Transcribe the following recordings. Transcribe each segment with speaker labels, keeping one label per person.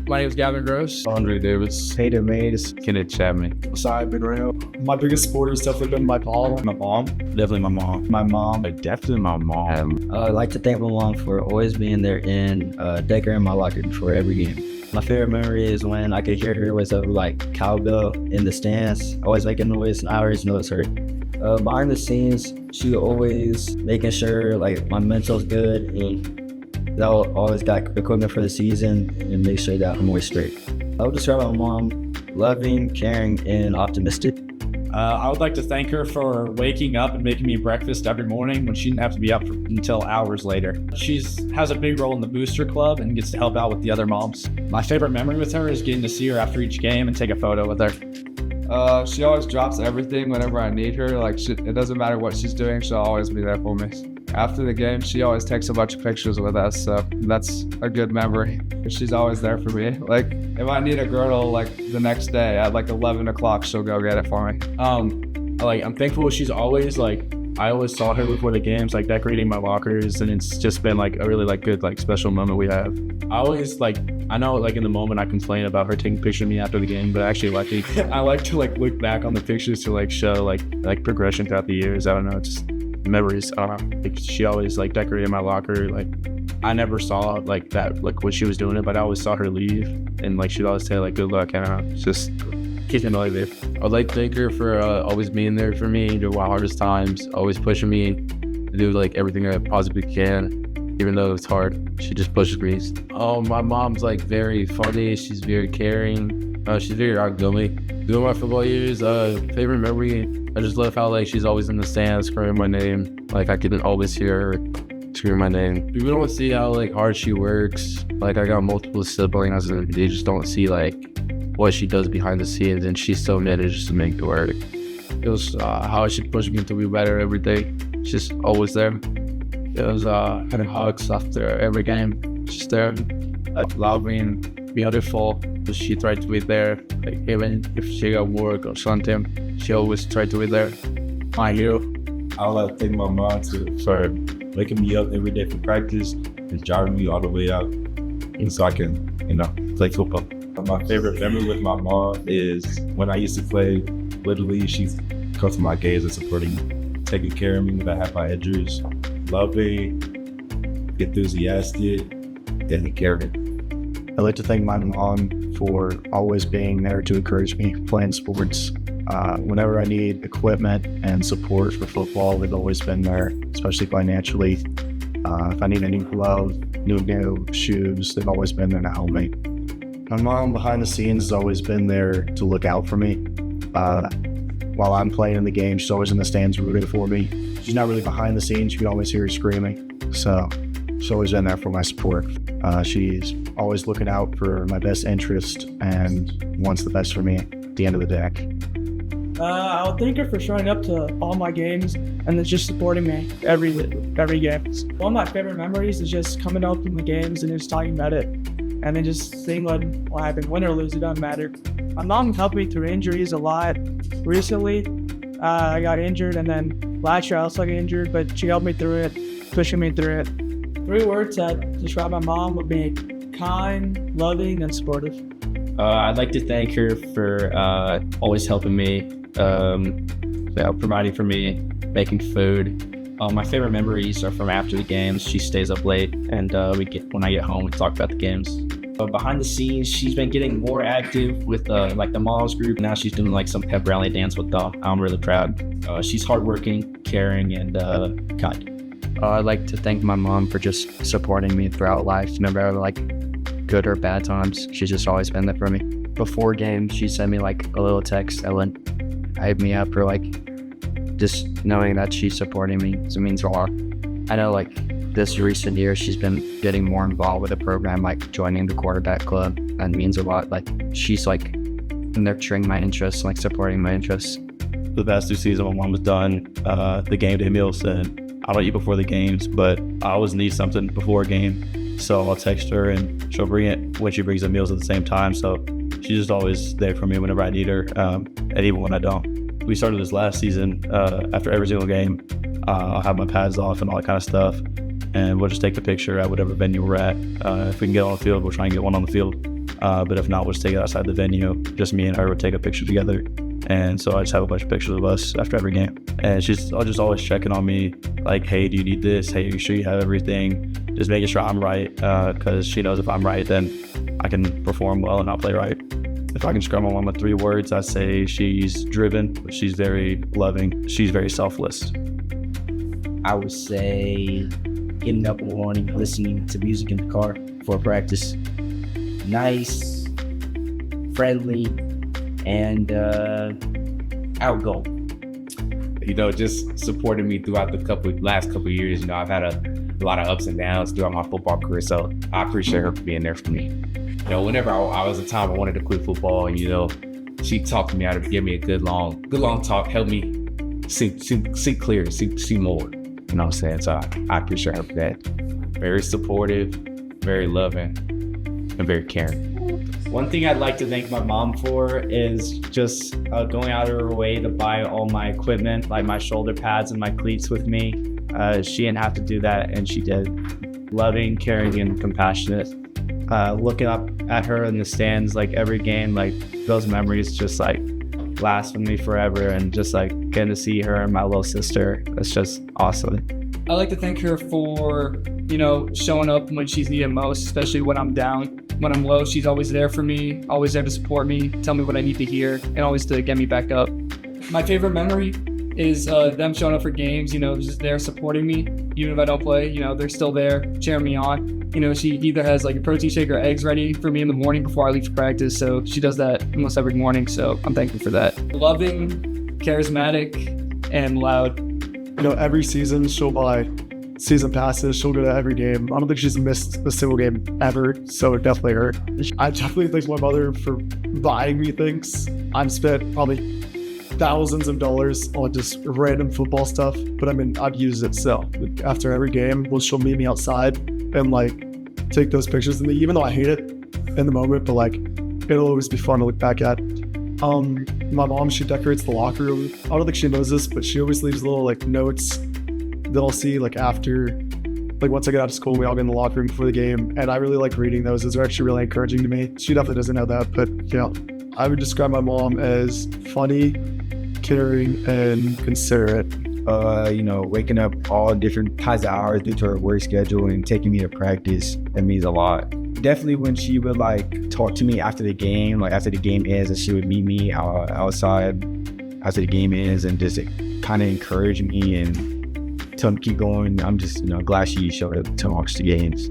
Speaker 1: My name is Gavin Gross.
Speaker 2: Andre Davis.
Speaker 3: Hayden Mays.
Speaker 4: Kenneth Chapman.
Speaker 3: Side been real.
Speaker 5: My biggest supporter has definitely been my mom.
Speaker 2: My mom. Definitely my mom.
Speaker 5: My mom.
Speaker 4: Definitely my mom.
Speaker 6: I'd like to thank my mom for always being there and decorating my locker before every game. My favorite memory is when I could hear her with a cowbell in the stands, always making noise, and I always know it's her. Behind the scenes, she always making sure my mental's good, and that always got equipment for the season and make sure that I'm always straight. I would describe my mom loving, caring, and optimistic.
Speaker 1: I would like to thank her for waking up and making me breakfast every morning when she didn't have to be up until hours later. She has a big role in the booster club and gets to help out with the other moms. My favorite memory with her is getting to see her after each game and take a photo with her.
Speaker 4: She always drops everything whenever I need her. It doesn't matter what she's doing, she'll always be there for me. After the game, she always takes a bunch of pictures with us, so that's a good memory. She's always there for me. If I need a girdle, the next day at 11 o'clock, she'll go get it for me.
Speaker 1: I'm thankful she's always I always saw her before the games, decorating my lockers, and it's just been a really good special moment we have. I always I know in the moment I complain about her taking a picture of me after the game, but actually I like to look back on the pictures to show progression throughout the years. I don't know, just memories. I don't know. She always decorated my locker. I never saw that when she was doing it, but I always saw her leave, and she'd always say good luck. I don't know. It's just keeps me motivated. I'd like to thank her for always being there for me during my hardest times, always pushing me to do everything I possibly can, even though it's hard. She just pushes me. My mom's very funny. She's very caring. She's very outgoing. During my football years, favorite memory, I just love how she's always in the stands screaming my name. I can always hear her scream my name. People don't see how hard she works. I got multiple siblings, and they just don't see what she does behind the scenes, and she's so committed just to make it work. It was how she pushed me to be better every day. She's always there. It was having hugs after every game. She's there, loving, beautiful. She tried to be there, even if she got work or something. She always tried to be there. My hero.
Speaker 2: I would like to thank my mom for waking me up every day for practice and driving me all the way out, and so I can, play football. My favorite memory with my mom is when I used to play Little League. She'd come to my games and supporting me, taking care of me when I had my injuries, loving, enthusiastic, and caring.
Speaker 3: I'd like to thank my mom for always being there to encourage me playing sports. Whenever I need equipment and support for football, they've always been there, especially financially. If I need a new glove, new shoes, they've always been there to help me. My mom behind the scenes has always been there to look out for me. While I'm playing in the game, she's always in the stands rooting for me. She's not really behind the scenes. You can always hear her screaming. So she's always been there for my support. She's always looking out for my best interest and wants the best for me at the end of the day.
Speaker 7: I'll thank her for showing up to all my games and then just supporting me every game. One of my favorite memories is just coming up in the games and just talking about it, and then just seeing what happened. Win or lose, it doesn't matter. My mom helped me through injuries a lot. Recently, I got injured, and then last year I also got injured, but she helped me through it, pushing me through it. 3 words that describe my mom would be kind, loving, and supportive.
Speaker 8: I'd like to thank her for always helping me, providing for me, making food. My favorite memories are from after the games. She stays up late, and when I get home, we talk about the games. Behind the scenes, she's been getting more active with the moms group. Now she's doing some pep rally dance with them. I'm really proud. She's hardworking, caring, and kind.
Speaker 6: I'd like to thank my mom for just supporting me throughout life, no matter good or bad times. She's just always been there for me. Before games, she sent me a little text that would hype me up, or just knowing that she's supporting me. So it means a lot. I know this recent year she's been getting more involved with the program, joining the quarterback club, and means a lot. She's nurturing my interests, supporting my interests.
Speaker 2: The past 2 seasons, my mom was done the game day meal, said I don't eat before the games, but I always need something before a game. So I'll text her and she'll bring it when she brings the meals at the same time. So she's just always there for me whenever I need her, and even when I don't. We started this last season. After every single game, I'll have my pads off and all that kind of stuff, and we'll just take the picture at whatever venue we're at. If we can get on the field, we'll try and get one on the field.
Speaker 3: But if not, we'll just take it outside the venue. Just me and her would take a picture together. And so I just have a bunch of pictures of us after every game. And she's just always checking on me, like, hey, do you need this? Hey, are you sure you have everything? Just making sure I'm right, because she knows if I'm right, then I can perform well and I'll play right. If I can describe my mom with 3 words, I'd say she's driven, but she's very loving. She's very selfless.
Speaker 8: I would say getting up in the morning, listening to music in the car before practice. Nice, friendly, and outgoing.
Speaker 9: Just supporting me throughout the last couple of years. I've had a lot of ups and downs throughout my football career, so I appreciate her for being there for me. Whenever I was a time I wanted to quit football, and she talked to me out of give me a good long talk, help me see clear, see more. You know what I'm saying? So I appreciate her for that. Very supportive, very loving, and very caring.
Speaker 10: One thing I'd like to thank my mom for is just going out of her way to buy all my equipment, like my shoulder pads and my cleats with me. She didn't have to do that, and she did. Loving, caring, and compassionate. Looking up at her in the stands, like every game, like those memories just like last with me forever, and just like getting to see her and my little sister, it's just awesome.
Speaker 7: I like to thank her for, showing up when she's needed most, especially when I'm down. When I'm low, she's always there for me, always there to support me, tell me what I need to hear, and always to get me back up. My favorite memory is them showing up for games, just there supporting me. Even if I don't play, they're still there, cheering me on. She either has like a protein shake or eggs ready for me in the morning before I leave for practice. So she does that almost every morning. So I'm thankful for that. Loving, charismatic, and loud.
Speaker 5: Every season she'll buy season passes. She'll go to every game. I don't think she's missed a single game ever. So it definitely hurt. I definitely thank my mother for buying me things. I've spent probably thousands of dollars on just random football stuff, but I've used it still. After every game, she'll meet me outside and take those pictures of me, even though I hate it in the moment, but it'll always be fun to look back at. My mom, she decorates the locker room. I don't think she knows this, but she always leaves little notes that I'll see after, once I get out of school, we all get in the locker room before the game, and I really like reading those. Those are actually really encouraging to me. She definitely doesn't know that, but I would describe my mom as funny, caring, and considerate.
Speaker 11: Waking up all different kinds of hours due to her work schedule and taking me to practice, that means a lot. Definitely when she would talk to me after the game, after the game ends, and she would meet me outside after the game ends and just kind of encourage me and tell me to keep going. I'm just glad she showed up to watch the games.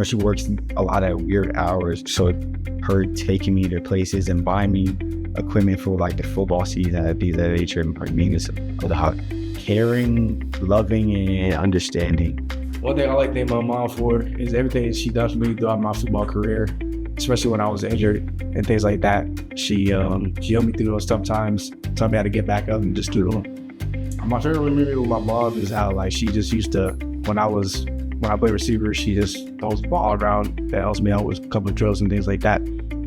Speaker 11: She works a lot of weird hours, so her taking me to places and buying me equipment for the football season at these that nature means a lot. Caring, loving, and understanding.
Speaker 1: One thing I like to thank my mom for is everything she does for me throughout my football career, especially when I was injured and things like that. She helped me through those tough times, taught me how to get back up and just do it. My favorite memory with my mom is how she just used to, when I played receiver, she just throws the ball around, that helps me out with a couple of drills and things like that.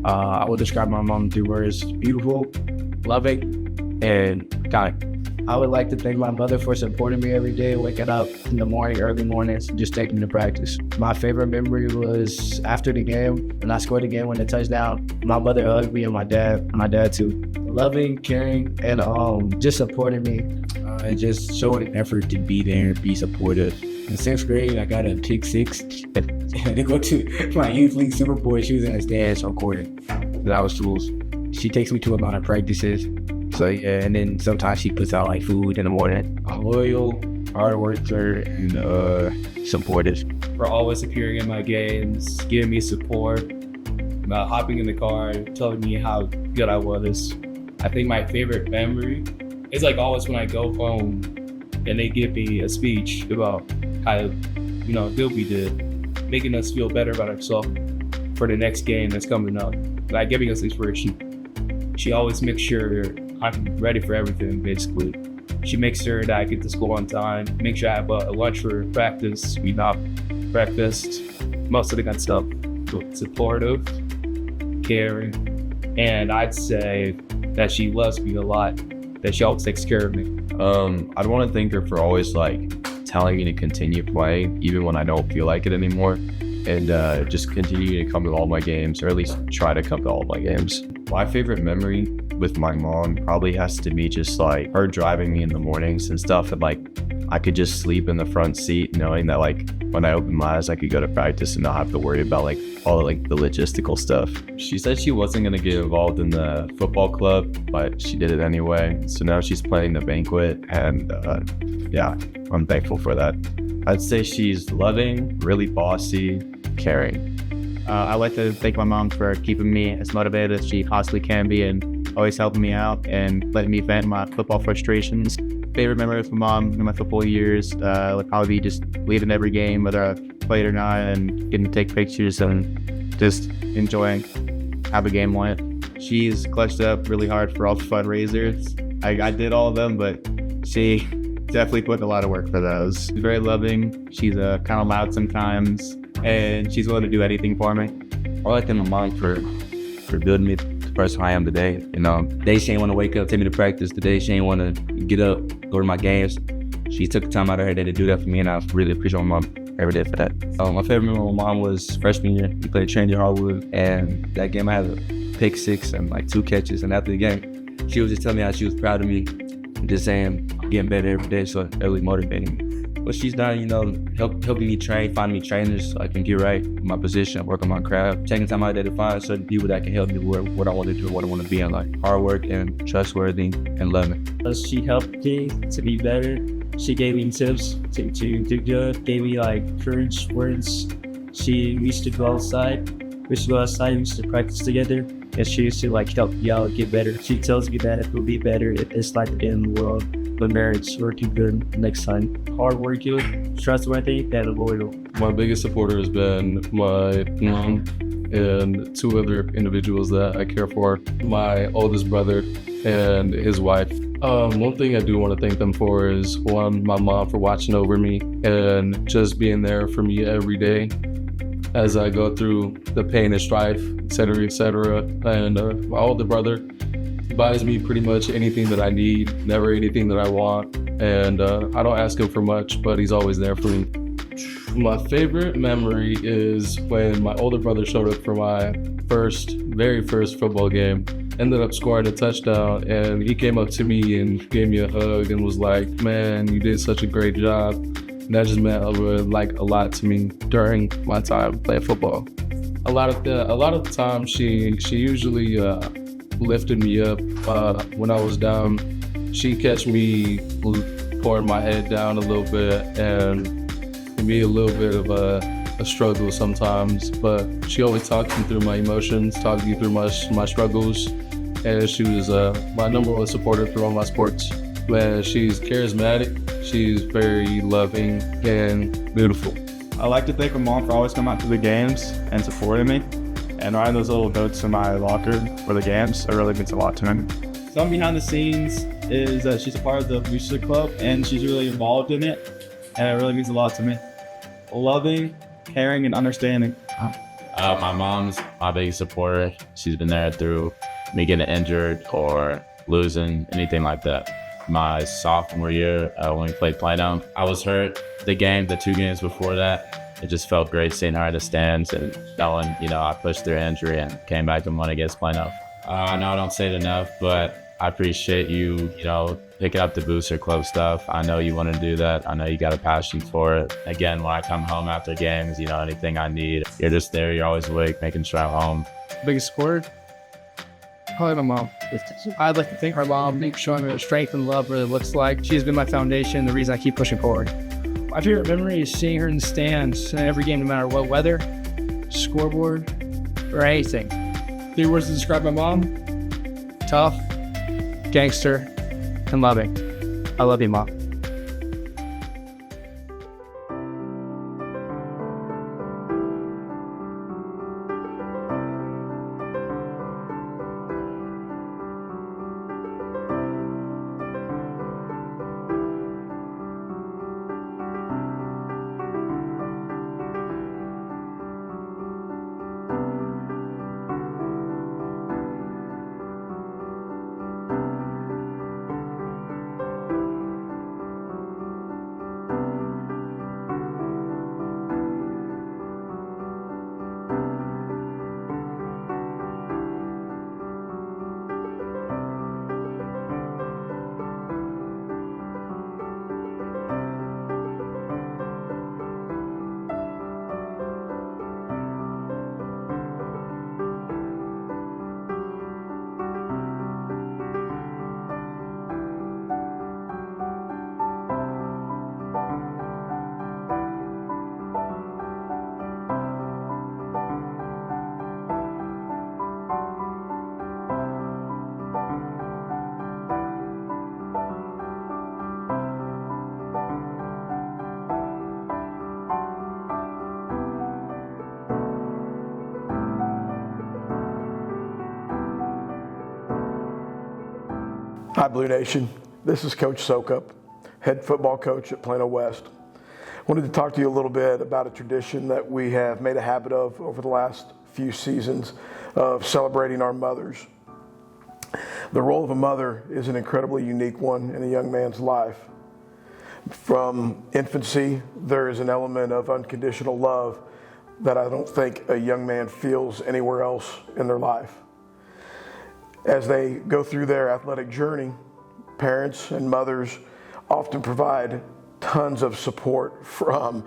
Speaker 1: I would describe my mom through words: beautiful, loving, and kind.
Speaker 6: I would like to thank my mother for supporting me every day, waking up in the morning, early mornings, and just taking me to practice. My favorite memory was after the game, when I scored the game, when the touchdown. My mother hugged me and my dad too. Loving, caring, and just supporting me.
Speaker 1: And just showing an effort to be there and be supportive. In 6th grade, I got a pick 6 to go to my youth league Super Bowl. She was in the stands recording. That was rules. She takes me to a lot of practices. So yeah, and then sometimes she puts out food in the morning. Loyal, hard worker, and supportive.
Speaker 9: For always appearing in my games, giving me support, hopping in the car, telling me how good I was. I think my favorite memory is always when I go home and they give me a speech about how Dilby did, making us feel better about ourselves for the next game that's coming up, giving us inspiration. She always makes sure I'm ready for everything, basically. She makes sure that I get to school on time, make sure I have a lunch for practice, breakfast, most of the good stuff. Supportive, caring, and I'd say that she loves me a lot, that she always takes care of me.
Speaker 2: I'd want to thank her for always telling me to continue playing even when I don't feel like it anymore,
Speaker 12: and just continue to come to all my games, or at least try to come to all my games. My favorite memory with my mom probably has to be just like her driving me in the mornings and stuff, and like I could just sleep in the front seat knowing that like when I opened my eyes I could go to practice and not have to worry about like all like the logistical stuff. She said she wasn't going to get involved in the football club, but she did it anyway. So now she's playing the banquet, and yeah, I'm thankful for that. I'd say she's loving, really bossy, caring.
Speaker 6: I'd like to thank my mom for keeping me as motivated as she possibly can be, and always helping me out and letting me vent my football frustrations. Favorite memory with my mom in my football years would probably be just leaving every game, whether I played or not, and getting to take pictures and just enjoying how the game went. She's clutched up really hard for all the fundraisers. I did all of them, but she definitely put in a lot of work for those. She's very loving. She's kind of loud sometimes, and she's willing to do anything for me.
Speaker 13: I like my mom for building me the person I am today. You know, today she ain't want to wake up, take me to practice. Today she ain't want to get up, go to my games. She took the time out of her day to do that for me, and I really appreciate my mom every day for that. My favorite memory with my mom was freshman year. We played Trinity Hardwood, and that game I had a pick six and like 2 catches. And after the game, she was just telling me how she was proud of me, and just saying I'm getting better every day, so it really motivating me. What she's done, you know, helping me train, finding me trainers so I can get right in my position, work on my craft, taking time out of the day to find certain people that can help me with what I want to do, what I want to be in, like hard work and trustworthy and loving.
Speaker 10: She helped me to be better. She gave me tips to do good, gave me like courage words. We used to go outside. We used to practice together. And she used to like help me out get better. She tells me that it will be better if it's like the end of the world. But marriage working good next time. Hardworking, trustworthy, and loyal.
Speaker 14: My biggest supporter has been my mom and 2 other individuals that I care for. My oldest brother and his wife. One thing I do want to thank them for is, one, my mom for watching over me and just being there for me every day as I go through the pain and strife, et cetera, et cetera. And my older brother buys me pretty much anything that I need, never anything that I want. And I don't ask him for much, but he's always there for me. My favorite memory is when my older brother showed up for my very first football game. Ended up scoring a touchdown, and he came up to me and gave me a hug and was like, "Man, you did such a great job." And that just meant a lot to me during my time playing football. A lot of the time, she usually lifted me up when I was down. She'd catch me pouring my head down a little bit, and it be a little bit of a struggle sometimes, but she always talked me through my emotions, talked me through my struggles, and she was my number 1 supporter through all my sports. Man, she's charismatic, she's very loving and beautiful.
Speaker 15: I like to thank my mom for always coming out to the games and supporting me, and writing those little notes in my locker for the games. It really means a lot to me.
Speaker 16: Some behind the scenes is that she's a part of the music club, and she's really involved in it, and it really means a lot to me. Loving, caring, and understanding.
Speaker 17: My mom's my biggest supporter. She's been there through me getting injured or losing, anything like that. My sophomore year, when we played Plano, I was hurt the 2 games before that. It just felt great seeing her in the stands and knowing, I pushed through injury and came back and won against Plano. I know I don't say it enough, but I appreciate you, picking up the Booster Club stuff. I know you want to do that. I know you got a passion for it. Again, when I come home after games, anything I need, you're just there. You're always awake, making sure I'm home.
Speaker 4: Biggest supporter? Probably my mom. I'd like to thank my mom for showing me what strength and love really looks like. She has been my foundation, the reason I keep pushing forward. My favorite memory is seeing her in the stands in every game, no matter what weather, scoreboard, or anything. 3 words to describe my mom: tough, gangster, and loving. I love you, Mom.
Speaker 18: Hi, Blue Nation. This is Coach Sokup, head football coach at Plano West. I wanted to talk to you a little bit about a tradition that we have made a habit of over the last few seasons of celebrating our mothers. The role of a mother is an incredibly unique one in a young man's life. From infancy, there is an element of unconditional love that I don't think a young man feels anywhere else in their life. As they go through their athletic journey, parents and mothers often provide tons of support, from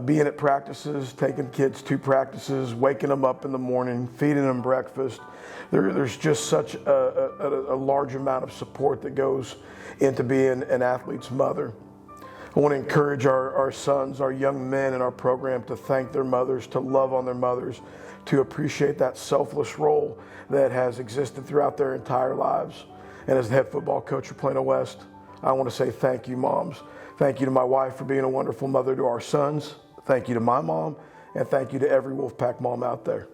Speaker 18: being at practices, taking kids to practices, waking them up in the morning, feeding them breakfast. There's just such a large amount of support that goes into being an athlete's mother. I want to encourage our sons, our young men in our program to thank their mothers, to love on their mothers, to appreciate that selfless role that has existed throughout their entire lives. And as the head football coach of Plano West, I want to say thank you, moms. Thank you to my wife for being a wonderful mother to our sons. Thank you to my mom, and thank you to every Wolfpack mom out there.